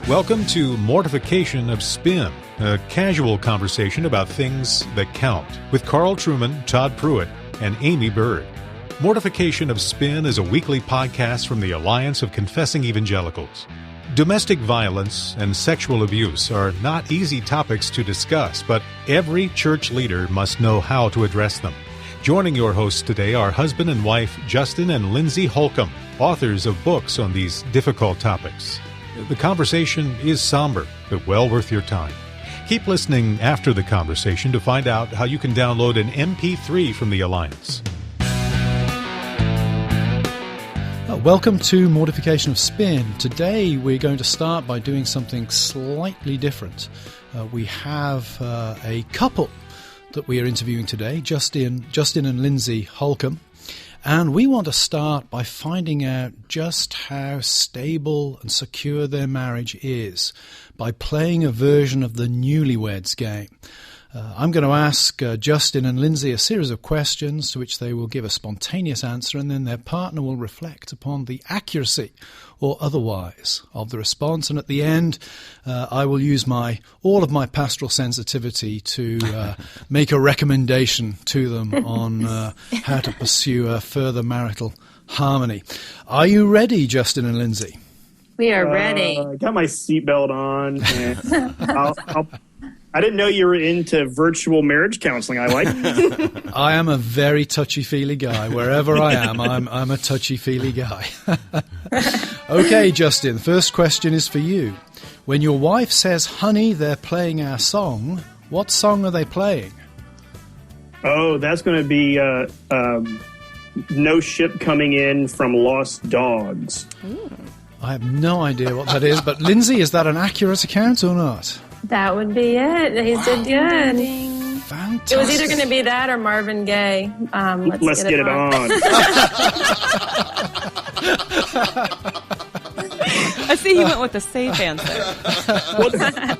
Welcome to Mortification of Spin, a casual conversation about things that count, with Carl Trueman, Todd Pruitt, and Amy Bird. Mortification of Spin is a weekly podcast from the Alliance of Confessing Evangelicals. Domestic violence and sexual abuse are not easy topics to discuss, but every church leader must know how to address them. Joining your hosts today are husband and wife Justin and Lindsay Holcomb, authors of books on these difficult topics. The conversation is somber, but well worth your time. Keep listening after the conversation to find out how you can download an MP3 from the Alliance. Welcome to Mortification of Spin. Today we're going to start by doing something slightly different. We have a couple that we are interviewing today, Justin and Lindsay Holcomb. And we want to start by finding out just how stable and secure their marriage is by playing a version of the Newlyweds game. I'm going to ask Justin and Lindsay a series of questions to which they will give a spontaneous answer, and then their partner will reflect upon the accuracy or otherwise of the response. And at the end, I will use all of my pastoral sensitivity to make a recommendation to them on how to pursue a further marital harmony. Are you ready, Justin and Lindsay? We are ready. I got my seatbelt on. And I didn't know you were into virtual marriage counseling. I like it. I am a very touchy-feely guy. Wherever I am, I'm a touchy-feely guy. Okay, Justin, the first question is for you. When your wife says, honey, they're playing our song, what song are they playing? Oh, that's going to be No Ship Coming In from Lost Dogs. Ooh. I have no idea what that is, but Lindsay, is that an accurate account or not? That would be it. He did good. Fantastic. It was either going to be that or Marvin Gaye. Let's get it on. I see he went with the safe answer. Well,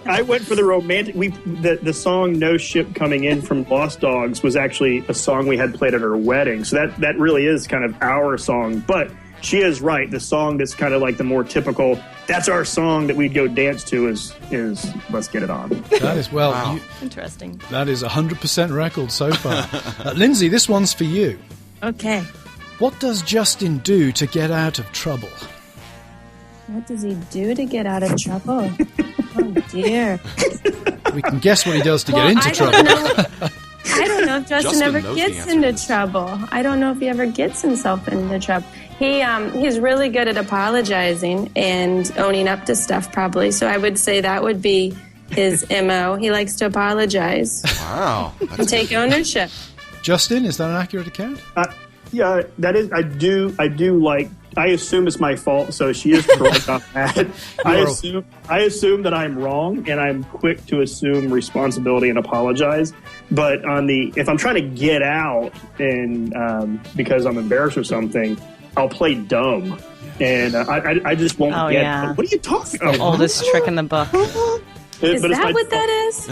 I went for the romantic. The song "No Ship Coming In" from Lost Dogs was actually a song we had played at our wedding. So that really is kind of our song. But she is right. The song that's kind of like the more typical. That's our song that we'd go dance to is Let's Get It On. That is, well, wow. Interesting. That is 100% record so far. Lindsay, this one's for you. Okay. What does Justin do to get out of trouble? What does he do to get out of trouble? Oh, dear. We can guess what he does to get into trouble. I don't know if Justin ever gets into trouble. I don't know if he ever gets himself into trouble. He's really good at apologizing and owning up to stuff, probably. So I would say that would be his MO. He likes to apologize. Wow. And take ownership. Justin, is that an accurate account? Yeah, that is. I do like. I assume it's my fault, so she is correct on that. I assume that I'm wrong, and I'm quick to assume responsibility and apologize. But if I'm trying to get out and because I'm embarrassed or something, I'll play dumb, and I just won't get. Yeah. What are you talking about? The oldest trick in the book. Is that what that is?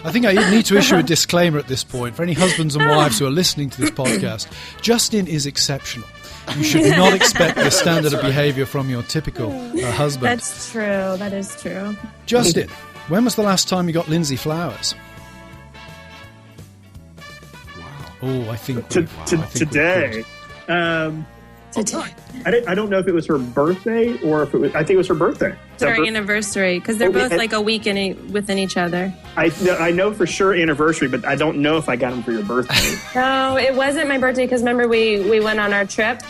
I think I need to issue a disclaimer at this point for any husbands and wives who are listening to this podcast. Justin is exceptional. You should not expect this standard of behavior from your typical husband. That's true. That is true. Justin, when was the last time you got Lindsay flowers? Wow. Oh, I think today. I don't know if it was her birthday or if it was. I think it was her birthday. It's our anniversary because they're both like a week within each other. I know for sure anniversary, but I don't know if I got them for your birthday. No, it wasn't my birthday because remember we went on our trip.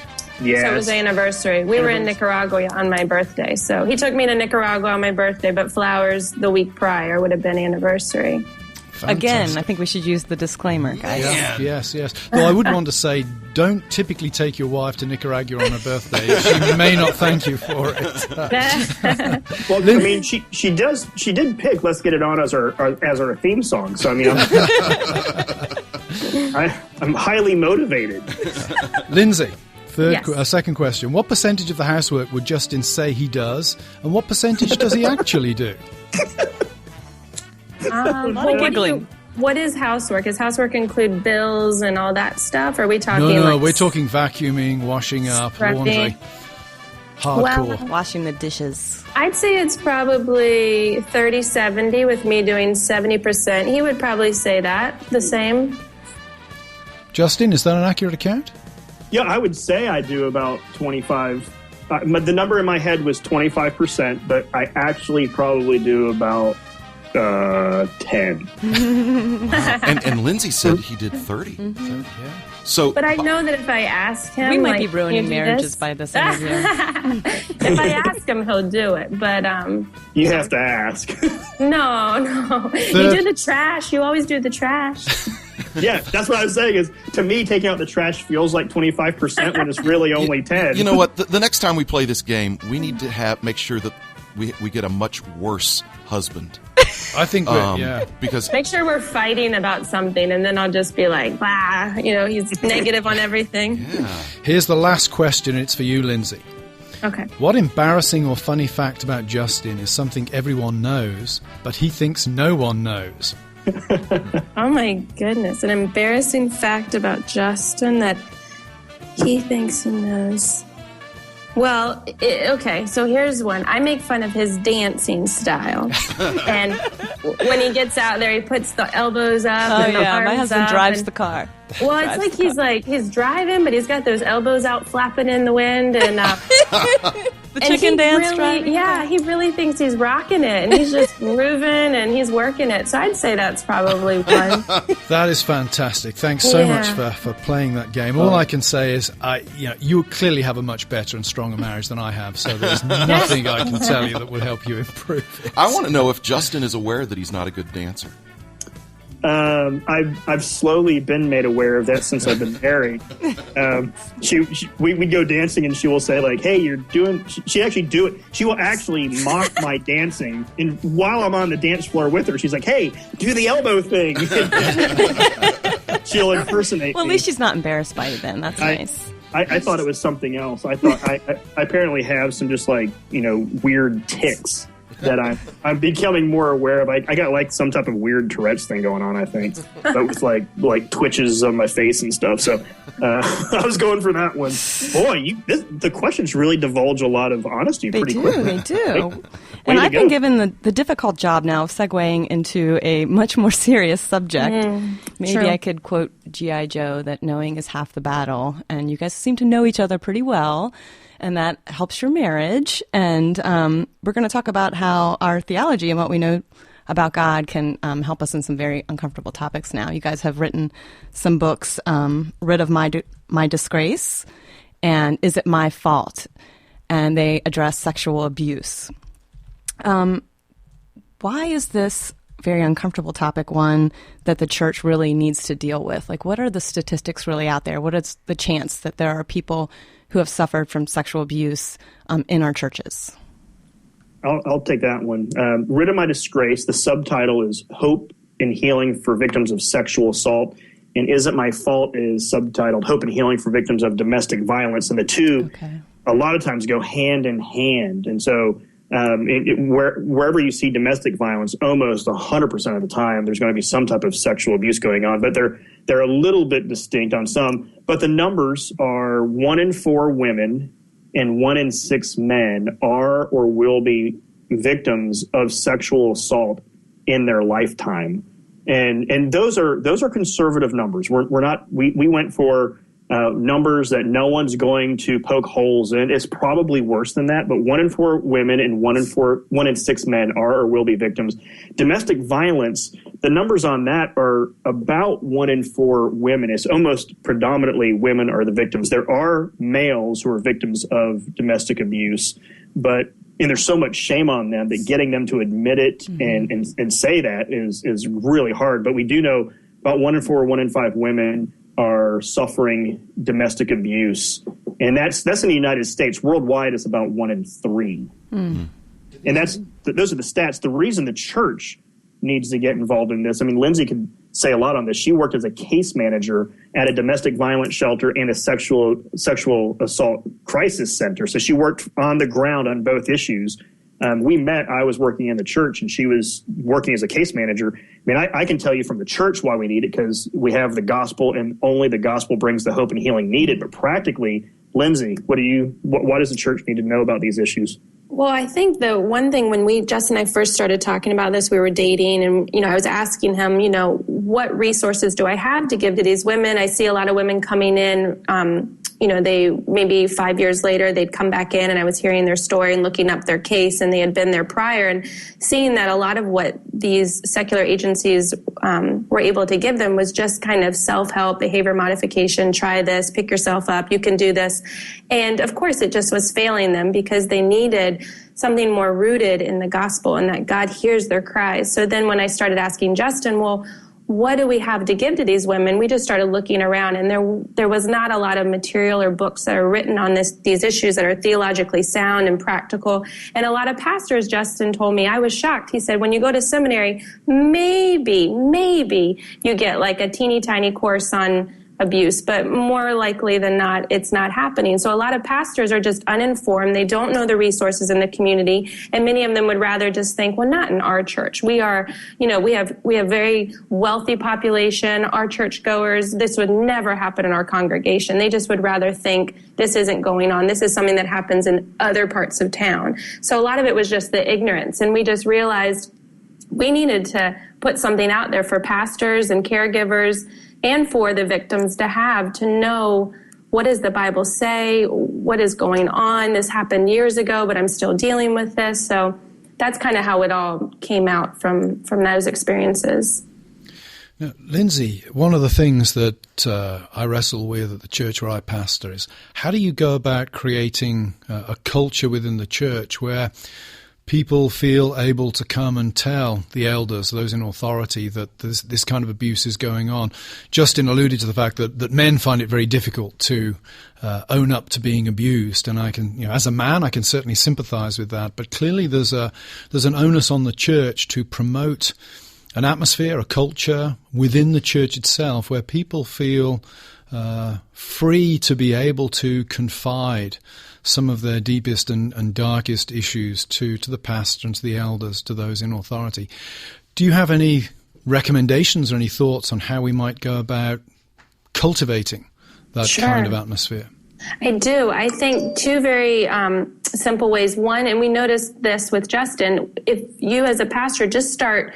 Yes. So it was the anniversary. We were in Nicaragua on my birthday. So he took me to Nicaragua on my birthday, but flowers the week prior would have been anniversary. Fantastic. Again, I think we should use the disclaimer, guys. Yeah. Yes. Though I would want to say, don't typically take your wife to Nicaragua on her birthday. She may not thank you for it. Well, I mean, she did pick "Let's Get It On" as our theme song. So I mean, I'm highly motivated. Lindsay, second question: what percentage of the housework would Justin say he does, and what percentage does he actually do? What is housework? Does housework include bills and all that stuff? Are we talking? No, we're talking vacuuming, washing up, laundry. Hardcore. Well, Washing the dishes. I'd say it's probably 30-70 with me doing 70%. He would probably say that, the same. Justin, is that an accurate account? Yeah, I would say I do about 25. The number in my head was 25%, but I actually probably do about 10. And Lindsay said he did 30. Mm-hmm. Yeah. So, But I know that if I ask him... We might like, be ruining "Can you do marriages this?" by this interview. If I ask him, he'll do it. But You have to ask. no. You do the trash. You always do the trash. Yeah, that's what I was saying is, to me, taking out the trash feels like 25% when it's really only 10. you know what? The next time we play this game, we need to make sure that we get a much worse husband. I think yeah. Because Make sure we're fighting about something, and then I'll just be like, blah, he's negative on everything. yeah. Here's the last question. It's for you, Lindsay. Okay. What embarrassing or funny fact about Justin is something everyone knows, but he thinks no one knows? Oh my goodness. An embarrassing fact about Justin that he thinks he knows. Well, okay, so here's one. I make fun of his dancing style. And when he gets out there, he puts the elbows up. Oh, and the yeah. My arms husband up drives and- the car. Well, it's like he's driving, but he's got those elbows out flapping in the wind. And The chicken dance driving. Yeah, he really thinks he's rocking it. And he's just moving and he's working it. So I'd say that's probably one. That is fantastic. Thanks so Yeah. much for playing that game. All I can say is, you clearly have a much better and stronger marriage than I have, so there's nothing I can tell you that will help you improve it. I want to know if Justin is aware that he's not a good dancer. I've slowly been made aware of that since I've been married. We go dancing and she will say like, "Hey, you're doing." She actually do it. She will actually mock my dancing, and while I'm on the dance floor with her, she's like, "Hey, do the elbow thing." She'll impersonate Well, at me. least she's not embarrassed by you then. That's nice. I thought it was something else. I thought I apparently have some just like weird tics that I'm becoming more aware of. I got like some type of weird Tourette's thing going on, I think, but with like twitches on my face and stuff. So I was going for that one. Boy, the questions really divulge a lot of honesty pretty quickly. They do. Way And to I've go. been given the difficult job now of segueing into a much more serious subject. Maybe true. I could quote G.I. Joe that knowing is half the battle. And you guys seem to know each other pretty well. And that helps your marriage. And we're going to talk about how our theology and what we know about God can help us in some very uncomfortable topics now. You guys have written some books, Rid of My Disgrace and Is It My Fault? And they address sexual abuse. Why is this very uncomfortable topic one that the church really needs to deal with? Like, what are the statistics really out there? What is the chance that there are people who have suffered from sexual abuse in our churches? I'll take that one. Rid of My Disgrace. The subtitle is Hope and Healing for Victims of Sexual Assault. And Is It My Fault is subtitled Hope and Healing for Victims of Domestic Violence. And the two a lot of times go hand in hand. And so wherever you see domestic violence, almost 100% of the time, there's going to be some type of sexual abuse going on. But they're a little bit distinct on some. But the numbers are 1 in 4 women and 1 in 6 men are or will be victims of sexual assault in their lifetime. And those are conservative numbers. We went for numbers that no one's going to poke holes in. It's probably worse than that, but 1 in 4 women and 1 in 6 men are or will be victims. Domestic violence, the numbers on that are about 1 in 4 women. It's almost predominantly women are the victims. There are males who are victims of domestic abuse, and there's so much shame on them that getting them to admit it and say that is really hard. But we do know about 1 in 4, 1 in 5 women are suffering domestic abuse, and that's in the United States. Worldwide, it's about 1 in 3, and those are the stats. The reason the church needs to get involved in this, I mean, Lindsay could say a lot on this. She worked as a case manager at a domestic violence shelter and a sexual assault crisis center, so she worked on the ground on both issues. We met, I was working in the church and she was working as a case manager. I mean, I can tell you from the church why we need it, because we have the gospel and only the gospel brings the hope and healing needed. But practically, Lindsay, what does the church need to know about these issues? Well, I think the one thing when Justin and I first started talking about this, we were dating, and, I was asking him, what resources do I have to give to these women? I see a lot of women coming in, they maybe 5 years later, they'd come back in, and I was hearing their story and looking up their case, and they had been there prior, and seeing that a lot of what these secular agencies were able to give them was just kind of self-help, behavior modification, try this, pick yourself up, you can do this. And of course, it just was failing them because they needed something more rooted in the gospel and that God hears their cries. So then when I started asking Justin, well, what do we have to give to these women? We just started looking around, and there was not a lot of material or books that are written on these issues that are theologically sound and practical. And a lot of pastors, Justin told me, I was shocked. He said, when you go to seminary, maybe you get like a teeny tiny course on abuse, but more likely than not, it's not happening. So a lot of pastors are just uninformed. They don't know the resources in the community, and many of them would rather just think, well, not in our church. We are, we have very wealthy population, our churchgoers. This would never happen in our congregation. They just would rather think this isn't going on. This is something that happens in other parts of town. So a lot of it was just the ignorance, and we just realized we needed to put something out there for pastors and caregivers and for the victims to know, what does the Bible say? What is going on? This happened years ago, but I'm still dealing with this. So that's kind of how it all came out from those experiences. Now, Lindsay, one of the things that I wrestle with at the church where I pastor is, how do you go about creating a culture within the church where people feel able to come and tell the elders, those in authority, that this kind of abuse is going on? Justin alluded to the fact that men find it very difficult to own up to being abused, and I can, as a man, I can certainly sympathize with that. But clearly, there's an onus on the church to promote an atmosphere, a culture within the church itself where people feel free to be able to confide some of their deepest and darkest issues to the pastor and to the elders, to those in authority. Do you have any recommendations or any thoughts on how we might go about cultivating that kind of atmosphere? I do. I think two very simple ways. One, and we noticed this with Justin, if you as a pastor just start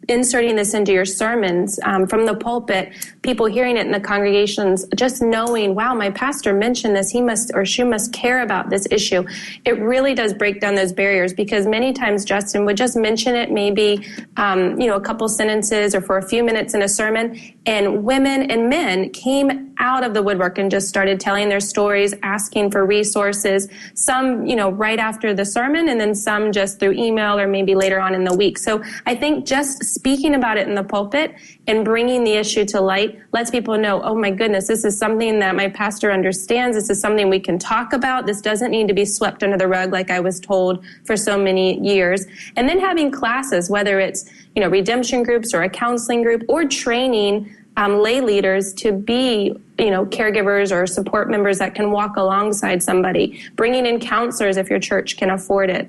inserting this into your sermons from the pulpit, people hearing it in the congregations, just knowing, wow, my pastor mentioned this, he must or she must care about this issue. It really does break down those barriers, because many times Justin would just mention it maybe, a couple sentences or for a few minutes in a sermon, and women and men came out of the woodwork and just started telling their stories, asking for resources, some, right after the sermon, and then some just through email or maybe later on in the week. So I think just speaking about it in the pulpit and bringing the issue to light lets people know, oh my goodness, this is something that my pastor understands. This is something we can talk about. This doesn't need to be swept under the rug like I was told for so many years. And then having classes, whether it's, redemption groups or a counseling group, or training lay leaders to be, caregivers or support members that can walk alongside somebody, bringing in counselors if your church can afford it,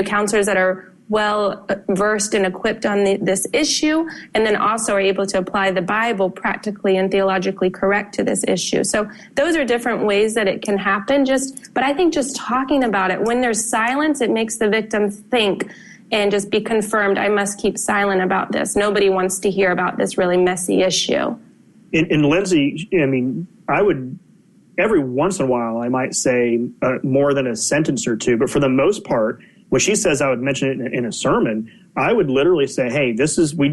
counselors that are well versed and equipped on this issue, and then also are able to apply the Bible practically and theologically correct to this issue. So those are different ways that it can happen. But I think just talking about it, when there's silence, it makes the victim think and just be confirmed, I must keep silent about this. Nobody wants to hear about this really messy issue. And Lindsay, I would, every once in a while, I might say more than a sentence or two, but for the most part, when she says I would mention it in a sermon, I would literally say, hey,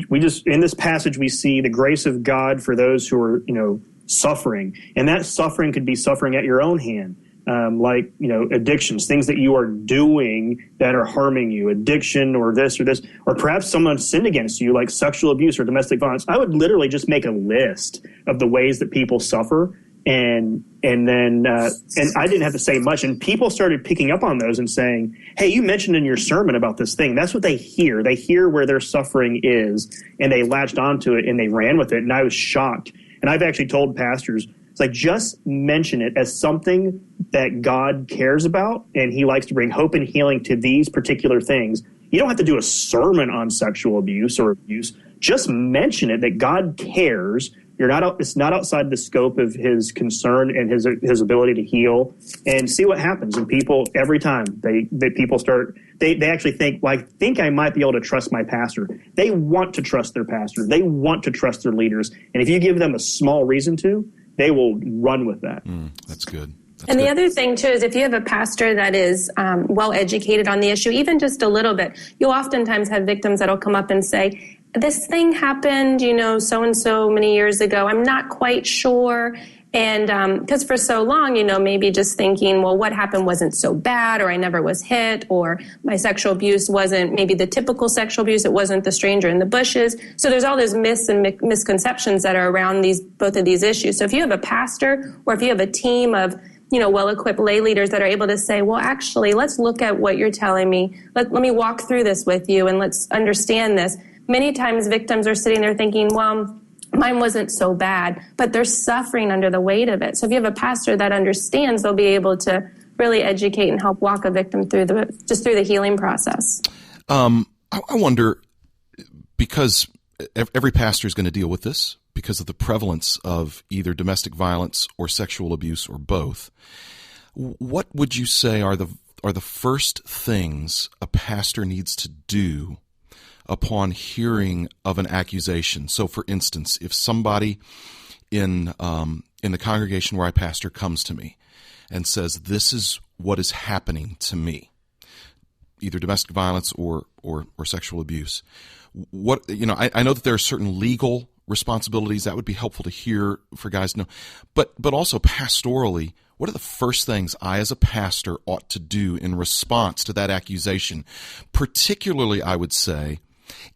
we just, in this passage, we see the grace of God for those who are, suffering. And that suffering could be suffering at your own hand. Like, addictions, things that you are doing that are harming you, addiction or this, or perhaps someone sinned against you, like sexual abuse or domestic violence. I would literally just make a list of the ways that people suffer. And then I didn't have to say much. And people started picking up on those and saying, hey, you mentioned in your sermon about this thing. That's what they hear. They hear where their suffering is, and they latched onto it and they ran with it. And I was shocked. And I've actually told pastors, it's like, just mention it as something that God cares about, and he likes to bring hope and healing to these particular things. You don't have to do a sermon on sexual abuse or abuse. Just mention it, that God cares It's not outside the scope of his concern and his ability to heal, and see what happens. And people, every time they actually think, well, I think I might be able to trust my pastor. They want to trust their pastor. They want to trust their leaders. And if you give them a small reason to, they will run with that. That's good. And the other thing, too, is if you have a pastor that is well-educated on the issue, even just a little bit, you'll oftentimes have victims that will come up and say, this thing happened, so-and-so many years ago. I'm not quite sure. And because for so long, maybe just thinking, well, what happened wasn't so bad, or I never was hit, or my sexual abuse wasn't maybe the typical sexual abuse. It wasn't the stranger in the bushes. So there's all those myths and misconceptions that are around both of these issues. So if you have a pastor or if you have a team of well-equipped lay leaders that are able to say, well, actually, let's look at what you're telling me. Let me walk through this with you and let's understand this. Many times victims are sitting there thinking, well, mine wasn't so bad, but they're suffering under the weight of it. So if you have a pastor that understands, they'll be able to really educate and help walk a victim through the healing process. I wonder, because every pastor is going to deal with this because of the prevalence of either domestic violence or sexual abuse or both. What would you say are the first things a pastor needs to do upon hearing of an accusation? So, for instance, if somebody in the congregation where I pastor comes to me and says, this is what is happening to me, either domestic violence or sexual abuse, I know that there are certain legal responsibilities that would be helpful to hear for guys to know, but also pastorally, what are the first things I as a pastor ought to do in response to that accusation? Particularly, I would say,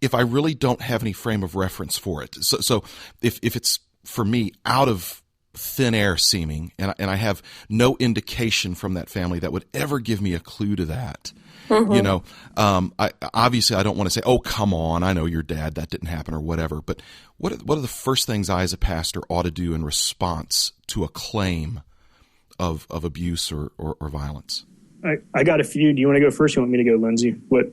if I really don't have any frame of reference for it. So if it's, for me, out of thin air seeming, and I have no indication from that family that would ever give me a clue to that, I obviously don't want to say, oh, come on, I know your dad, that didn't happen, or whatever. But what are the first things I as a pastor ought to do in response to a claim of abuse or violence? I got a few. Do you want to go first? You want me to go, Lindsay? What?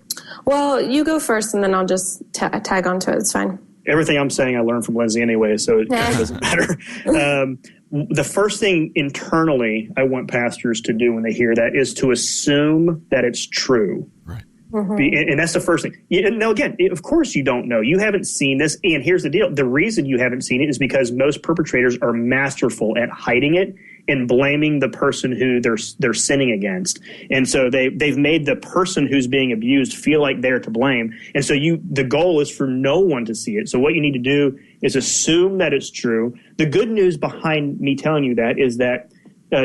Well, you go first, and then I'll just tag onto it. It's fine. Everything I'm saying I learned from Lindsay anyway, so it kind of doesn't matter. The first thing internally I want pastors to do when they hear that is to assume that it's true. Right. Mm-hmm. And that's the first thing. Now, again, of course you don't know. You haven't seen this. And here's the deal. The reason you haven't seen it is because most perpetrators are masterful at hiding it and blaming the person who they're sinning against. And so they've made the person who's being abused feel like they're to blame. And so the goal is for no one to see it. So what you need to do is assume that it's true. The good news behind me telling you that is that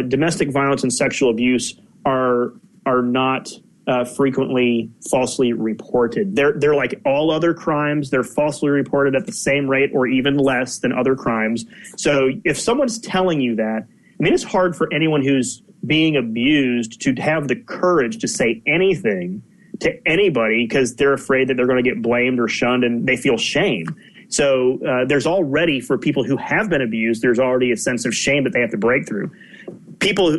domestic violence and sexual abuse are not frequently falsely reported. They're like all other crimes. They're falsely reported at the same rate or even less than other crimes. So if someone's telling you that, I mean, it's hard for anyone who's being abused to have the courage to say anything to anybody because they're afraid that they're going to get blamed or shunned and they feel shame. So there's already, for people who have been abused, there's already a sense of shame that they have to break through. People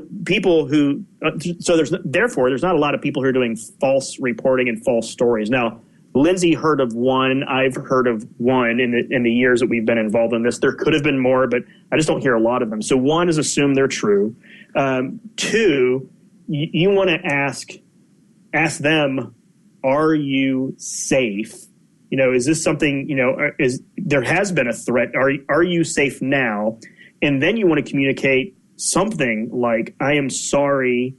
who there's not a lot of people who are doing false reporting and false stories. Now, Lindsay heard of one. I've heard of one in the years that we've been involved in this. There could have been more, but I just don't hear a lot of them. So one is assume they're true. Two, you want to ask them, are you safe? Is this something, there has been a threat. Are you safe now? And then you want to communicate something like, I am sorry.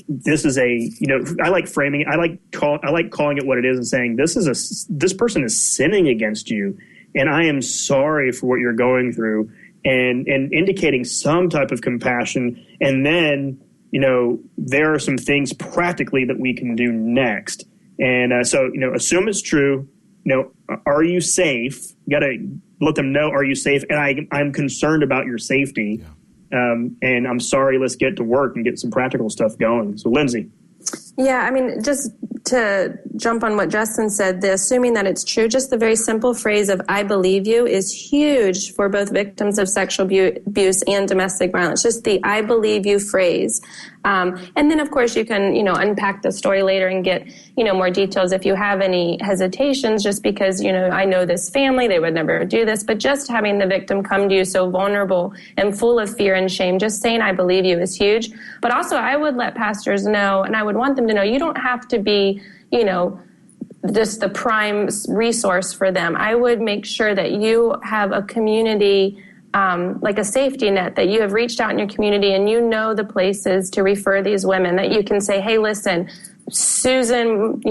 This is I like framing it. I like calling it what it is and saying, this person is sinning against you. And I am sorry for what you're going through, and indicating some type of compassion. And then, there are some things practically that we can do next. And so, assume it's true. Are you safe? You got to let them know, are you safe? And I'm concerned about your safety. Yeah. And I'm sorry, let's get to work and get some practical stuff going. So, Lindsay. Yeah, I mean, just to jump on what Justin said, the assuming that it's true, just the very simple phrase of "I believe you" is huge for both victims of sexual abuse and domestic violence. Just the "I believe you" phrase. And then, of course, you can, unpack the story later and get, more details if you have any hesitations, just because, I know this family, they would never do this. But just having the victim come to you so vulnerable and full of fear and shame, just saying "I believe you" is huge. But also, I would let pastors know, and I would want them to know, you don't have to be, just the prime resource for them. I would make sure that you have a community, like a safety net, that you have reached out in your community and you know the places to refer these women, that you can say, hey, listen, Susan,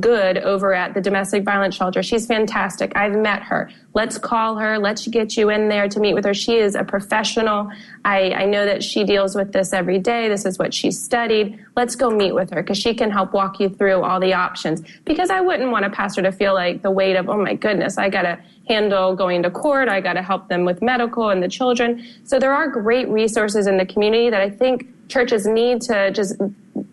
Good over at the domestic violence shelter. She's fantastic. I've met her. Let's call her. Let's get you in there to meet with her. She is a professional. I know that she deals with this every day. This is what she's studied. Let's go meet with her because she can help walk you through all the options. Because I wouldn't want a pastor to feel like the weight of, oh my goodness, I got to handle going to court. I got to help them with medical and the children. So there are great resources in the community that I think churches need to just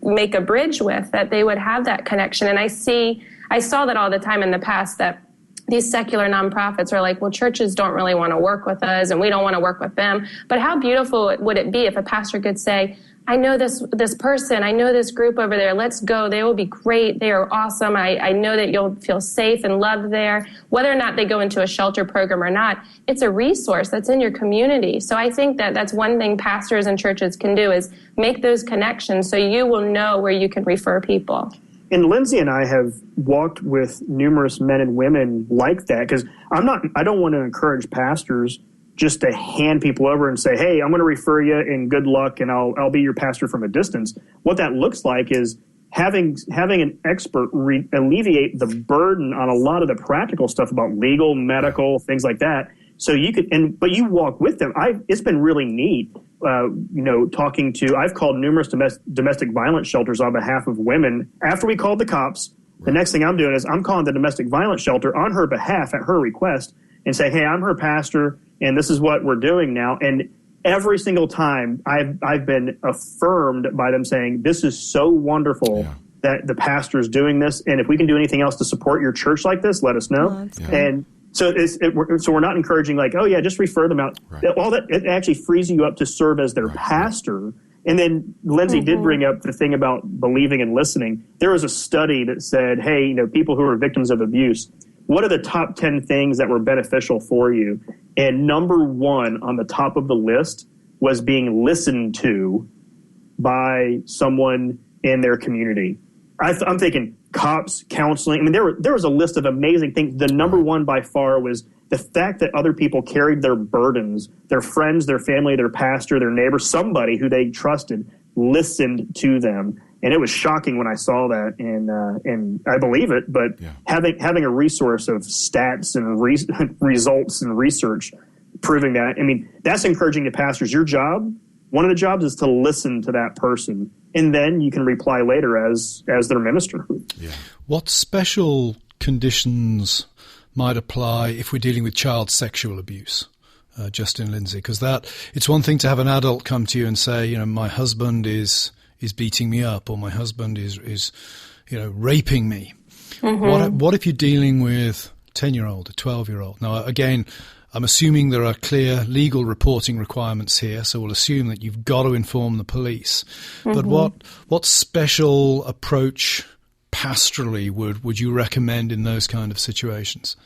make a bridge with, that they would have that connection. And I saw that all the time in the past, that these secular nonprofits are like, well, churches don't really want to work with us and we don't want to work with them. But how beautiful would it be if a pastor could say, I know this person, I know this group over there, let's go. They will be great. They are awesome. I know that you'll feel safe and loved there. Whether or not they go into a shelter program or not, it's a resource that's in your community. So I think that that's one thing pastors and churches can do, is make those connections so you will know where you can refer people. And Lindsay and I have walked with numerous men and women like that, because I don't want to encourage pastors just to hand people over and say, hey, I'm going to refer you and good luck and I'll be your pastor from a distance. What that looks like is having an expert alleviate the burden on a lot of the practical stuff about legal, medical, things like that. So you could, but you walk with them. It's been really neat, talking to, I've called numerous domestic violence shelters on behalf of women. After we called the cops, the next thing I'm doing is I'm calling the domestic violence shelter on her behalf at her request and say, hey, I'm her pastor and this is what we're doing now. And every single time I've been affirmed by them saying, this is so wonderful that the pastor is doing this. And if we can do anything else to support your church like this, let us know. And so we're not encouraging like, oh yeah, just refer them out. Right. All that, it actually frees you up to serve as their pastor. And then Lindsay did bring up the thing about believing and listening. There was a study that said, hey, people who are victims of abuse, what are the top 10 things that were beneficial for you? And number one on the top of the list was being listened to by someone in their community. I'm thinking cops, counseling. I mean, there was a list of amazing things. The number one by far was the fact that other people carried their burdens, their friends, their family, their pastor, their neighbor, somebody who they trusted listened to them. And it was shocking when I saw that, and I believe it. But having a resource of stats and results and research proving that, I mean, that's encouraging to pastors. Your job, one of the jobs, is to listen to that person, and then you can reply later as their minister. Yeah. What special conditions might apply if we're dealing with child sexual abuse? Justin, Lindsay, because it's one thing to have an adult come to you and say, my husband is beating me up, or my husband is raping me. What if you're dealing with 10-year-old, a 12-year-old? Now, again, I'm assuming there are clear legal reporting requirements here, so we'll assume that you've got to inform the police. But what special approach pastorally would you recommend in those kind of situations?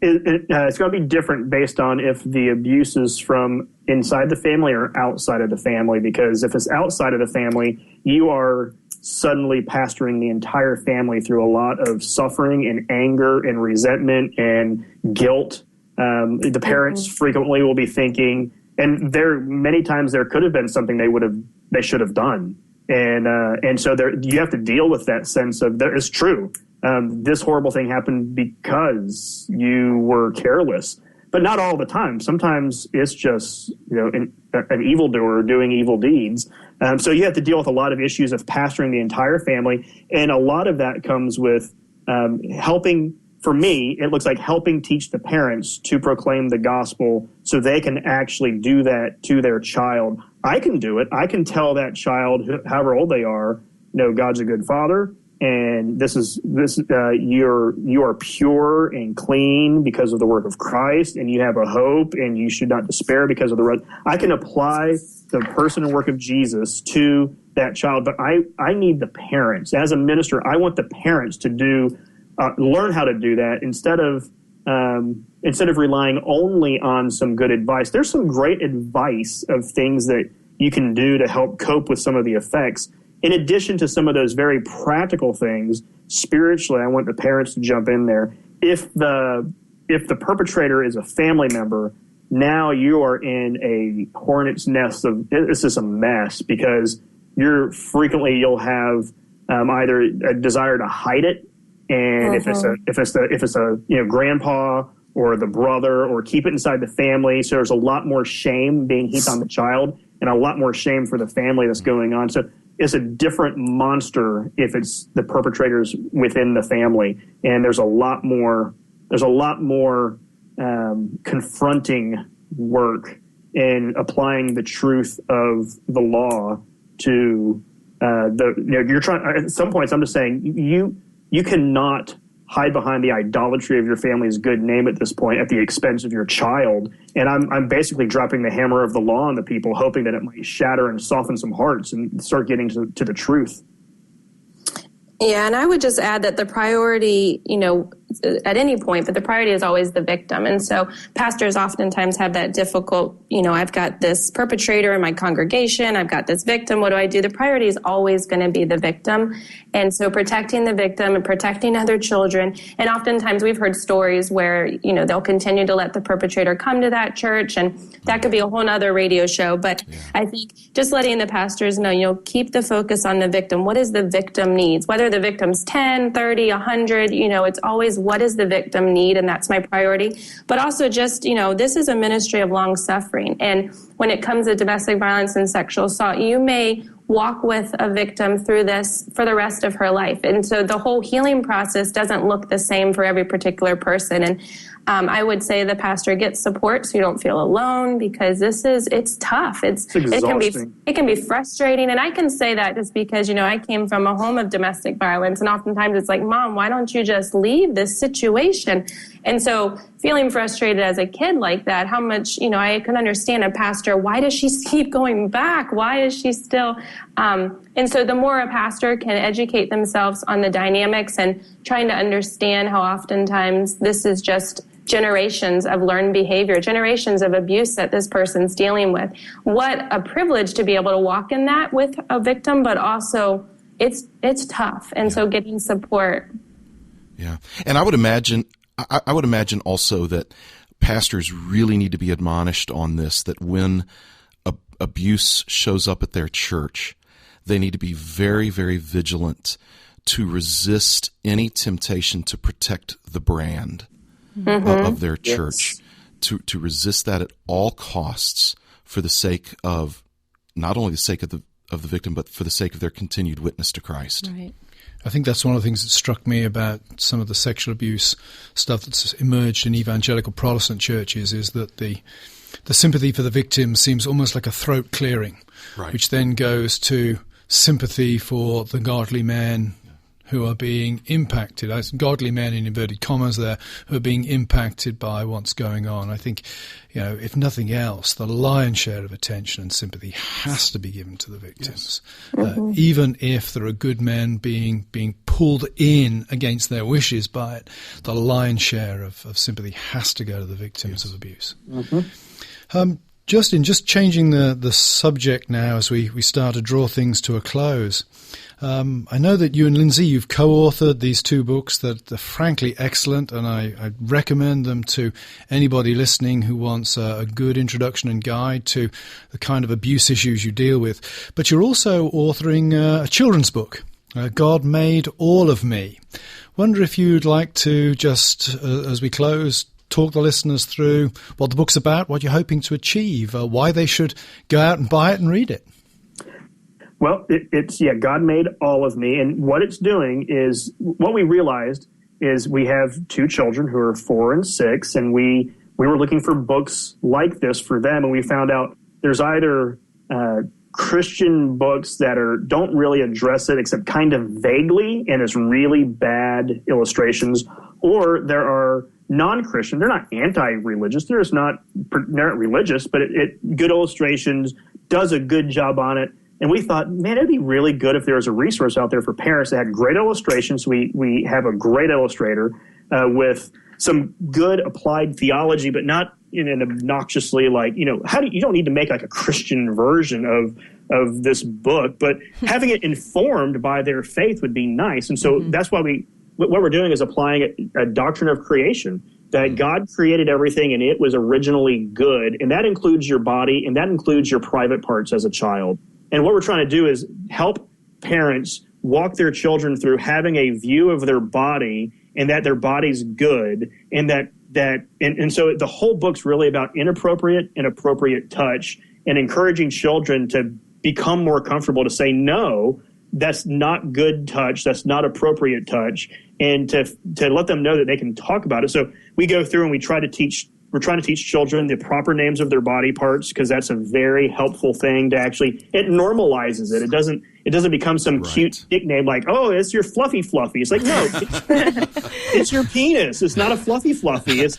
It's going to be different based on if the abuse is from inside the family or outside of the family, because if it's outside of the family, you are suddenly pastoring the entire family through a lot of suffering and anger and resentment and guilt. The parents frequently will be thinking, and many times there could have been something they should have done. And so you have to deal with that sense of it's true. This horrible thing happened because you were careless, but not all the time. Sometimes it's just, an evildoer doing evil deeds. So you have to deal with a lot of issues of pastoring the entire family. And a lot of that comes with helping. For me, it looks like helping teach the parents to proclaim the gospel so they can actually do that to their child. I can do it. I can tell that child, however old they are, God's a good father. and you are pure and clean because of the work of Christ, and you have a hope, and you should not despair because of the road. I can apply the person and work of Jesus to that child, but I need the parents. As a minister, I want the parents to learn how to do that instead of relying only on some good advice. There's some great advice of things that you can do to help cope with some of the effects. In addition to some of those very practical things, spiritually, I want the parents to jump in there. If the perpetrator is a family member, now you are in a hornet's nest it's just a mess, because you'll have either a desire to hide it, and if it's a grandpa or the brother, or keep it inside the family. So there's a lot more shame being heaped on the child, and a lot more shame for the family that's going on. So it's a different monster if it's the perpetrators within the family, and there's a lot more confronting work in applying the truth of the law to you're trying. At some points, I'm just saying you cannot hide behind the idolatry of your family's good name at this point at the expense of your child. And I'm basically dropping the hammer of the law on the people, hoping that it might shatter and soften some hearts and start getting to the truth. Yeah, and I would just add that the priority, at any point, but the priority is always the victim. And so pastors oftentimes have that difficult, I've got this perpetrator in my congregation, I've got this victim, what do I do? The priority is always going to be the victim. And so protecting the victim and protecting other children. And oftentimes we've heard stories where, they'll continue to let the perpetrator come to that church, and that could be a whole nother radio show. But yeah. I think just letting the pastors know, keep the focus on the victim. What is the victim needs? Whether the victim's 10, 30, 100, it's always what does the victim need, and that's my priority. But also just, this is a ministry of long suffering. And when it comes to domestic violence and sexual assault, you may walk with a victim through this for the rest of her life. And so the whole healing process doesn't look the same for every particular person. And I would say the pastor gets support so you don't feel alone, because it's tough. It's exhausting. It can be frustrating. And I can say that just because, I came from a home of domestic violence, and oftentimes it's like, Mom, why don't you just leave this situation? And so feeling frustrated as a kid like that, how much, I could understand a pastor, why does she keep going back? Why is she still? And so the more a pastor can educate themselves on the dynamics and trying to understand how oftentimes this is just generations of learned behavior, generations of abuse that this person's dealing with. What a privilege to be able to walk in that with a victim, but also it's tough. And so getting support. Yeah. And I would imagine also that pastors really need to be admonished on this, that when abuse shows up at their church, they need to be very, very vigilant to resist any temptation to protect the brand of their church, yes. to resist that at all costs for the sake of, not only the sake of the victim, but for the sake of their continued witness to Christ. Right. I think that's one of the things that struck me about some of the sexual abuse stuff that's emerged in evangelical Protestant churches, is that the sympathy for the victim seems almost like a throat clearing, right. which then goes to sympathy for the godly men who are being impacted, godly men in inverted commas there, who are being impacted by what's going on. I think, if nothing else, the lion's share of attention and sympathy has to be given to the victims. Yes. Even if there are good men being pulled in against their wishes by it, the lion's share of sympathy has to go to the victims of abuse. Justin, just changing the subject now as we start to draw things to a close. I know that you and Lindsay, you've co-authored these two books that are frankly excellent, and I recommend them to anybody listening who wants a good introduction and guide to the kind of abuse issues you deal with. But you're also authoring a children's book, God Made All of Me. Wonder if you'd like to just, as we close, talk the listeners through what the book's about, what you're hoping to achieve, why they should go out and buy it and read it. Well, it's God Made All of Me. And what it's doing is, what we realized is we have two children who are 4 and 6, and we were looking for books like this for them, and we found out there's either Christian books that don't really address it except kind of vaguely, and it's really bad illustrations, or there are non-Christian. They're not anti-religious. They're not religious, but good illustrations, does a good job on it. And we thought, man, it'd be really good if there was a resource out there for parents that had great illustrations. We have a great illustrator with some good applied theology, but not in an obnoxiously you don't need to make like a Christian version of this book, but having it informed by their faith would be nice. And so that's why what we're doing is applying a doctrine of creation, that God created everything and it was originally good. And that includes your body and that includes your private parts as a child. And what we're trying to do is help parents walk their children through having a view of their body and that their body's good, and and so the whole book's really about inappropriate and appropriate touch, and encouraging children to become more comfortable to say, no, that's not good touch, that's not appropriate touch, and to let them know that they can talk about it. So we go through and we're trying to teach children the proper names of their body parts, because that's a very helpful thing to actually, it normalizes it. It doesn't become some cute nickname like, oh, it's your fluffy. It's like, no, it's your penis. It's not a fluffy. It's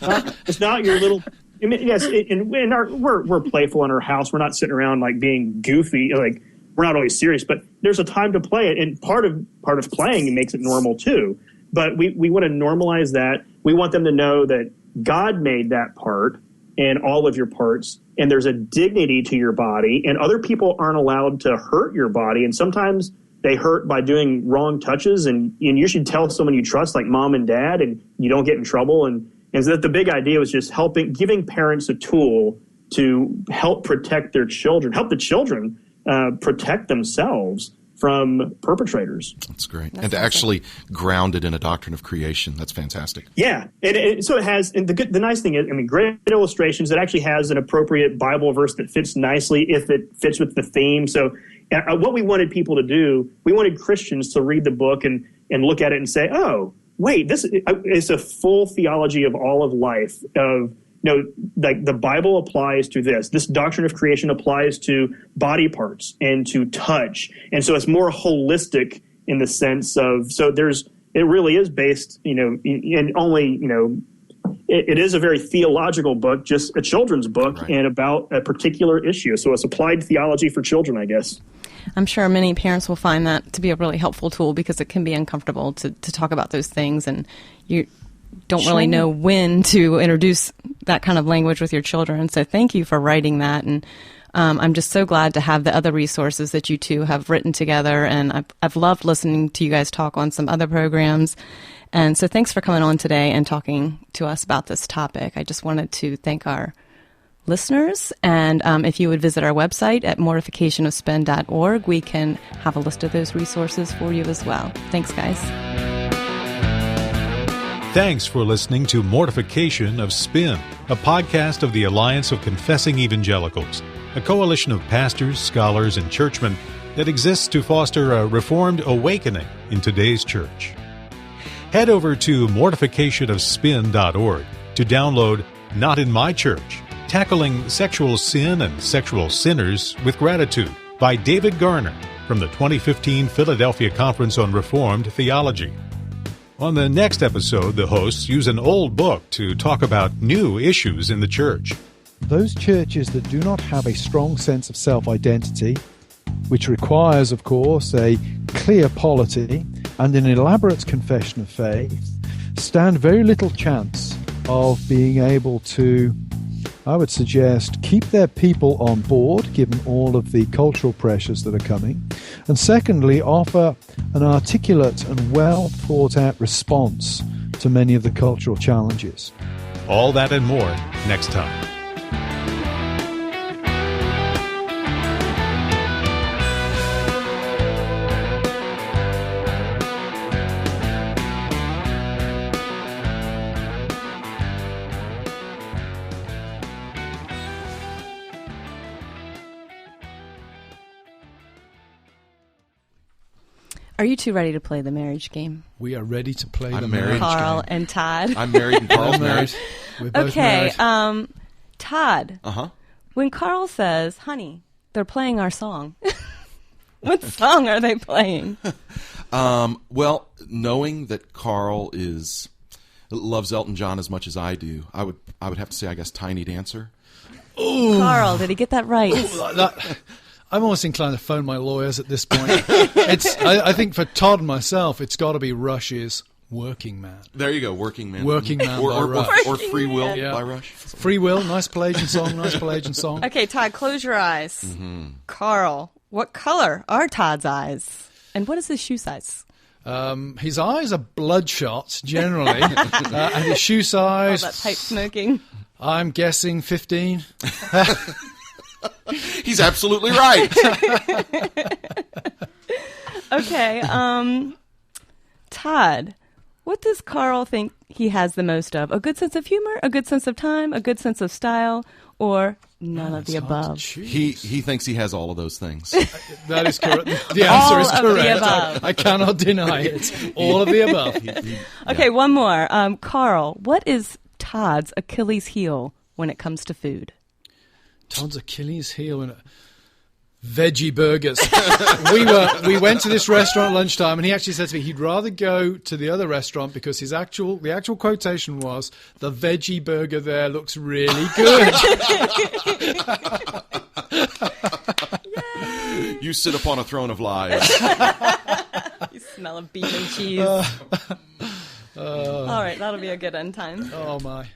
not your little. I mean, yes, we're playful in our house. We're not sitting around like being goofy. Like, we're not always serious, but there's a time to play it, and part of playing makes it normal too. But we want to normalize that. We want them to know that God made that part and all of your parts, and there's a dignity to your body, and other people aren't allowed to hurt your body. And sometimes they hurt by doing wrong touches, and you should tell someone you trust, like mom and dad, and you don't get in trouble. And so that the big idea was just giving parents a tool to help protect their children, help the children protect themselves from perpetrators. That's great. And to actually ground it in a doctrine of creation. That's fantastic. Yeah. And so it has, and the nice thing is, I mean, great illustrations. It actually has an appropriate Bible verse that fits nicely if it fits with the theme. So what we wanted people to do, we wanted Christians to read the book and look at it and say, oh, wait, this is a full theology of all of life, of, like the Bible applies to this. This doctrine of creation applies to body parts and to touch. And so it's more holistic in the sense of, it really is based, in only, it is a very theological book, just a children's book, and about a particular issue. So it's applied theology for children, I guess. I'm sure many parents will find that to be a really helpful tool, because it can be uncomfortable to talk about those things, and you don't really know when to introduce that kind of language with your children. So thank you for writing that. And I'm just so glad to have the other resources that you two have written together. And I've loved listening to you guys talk on some other programs. And so thanks for coming on today and talking to us about this topic. I just wanted to thank our listeners. And if you would visit our website at mortificationofspin.org, we can have a list of those resources for you as well. Thanks, guys. Thanks for listening to Mortification of Spin, a podcast of the Alliance of Confessing Evangelicals, a coalition of pastors, scholars, and churchmen that exists to foster a reformed awakening in today's church. Head over to mortificationofspin.org to download Not in My Church, Tackling Sexual Sin and Sexual Sinners with Gratitude by David Garner from the 2015 Philadelphia Conference on Reformed Theology. On the next episode, the hosts use an old book to talk about new issues in the church. Those churches that do not have a strong sense of self-identity, which requires, of course, a clear polity and an elaborate confession of faith, stand very little chance of being able to, I would suggest, keep their people on board, given all of the cultural pressures that are coming, and secondly, offer an articulate and well thought out response to many of the cultural challenges. All that and more next time. Are you two ready to play the marriage game? We are ready to play the marriage game. Carl and Todd. I'm married and Carl's married. We're both okay, married. Todd. Uh-huh. When Carl says, honey, they're playing our song. What song are they playing? Well, knowing that Carl loves Elton John as much as I do, I would have to say, I guess, Tiny Dancer. Ooh. Carl, did he get that right? I'm almost inclined to phone my lawyers at this point. I think for Todd and myself, it's got to be Rush's Working Man. There you go, Working Man. Working Man by Rush. Or Free Will by Rush. Free Will, nice Pelagian song. Okay, Todd, close your eyes. Mm-hmm. Carl, what color are Todd's eyes? And what is his shoe size? His eyes are bloodshot, generally. And his shoe size... All that pipe smoking. I'm guessing 15. He's absolutely right. Okay, Todd, what does Carl think he has the most of? A good sense of humor, a good sense of time, a good sense of style, or none of the above? He thinks he has all of those things. That is correct. The answer is correct. I cannot deny it. All of the above. Okay, one more. Carl, what is Todd's Achilles heel when it comes to food? Todd's Achilles heel and veggie burgers. We went to this restaurant at lunchtime, and he actually said to me he'd rather go to the other restaurant because the actual quotation was, "The veggie burger there looks really good." You sit upon a throne of lies. You smell of beef and cheese. All right, that'll be a good end time. Oh my.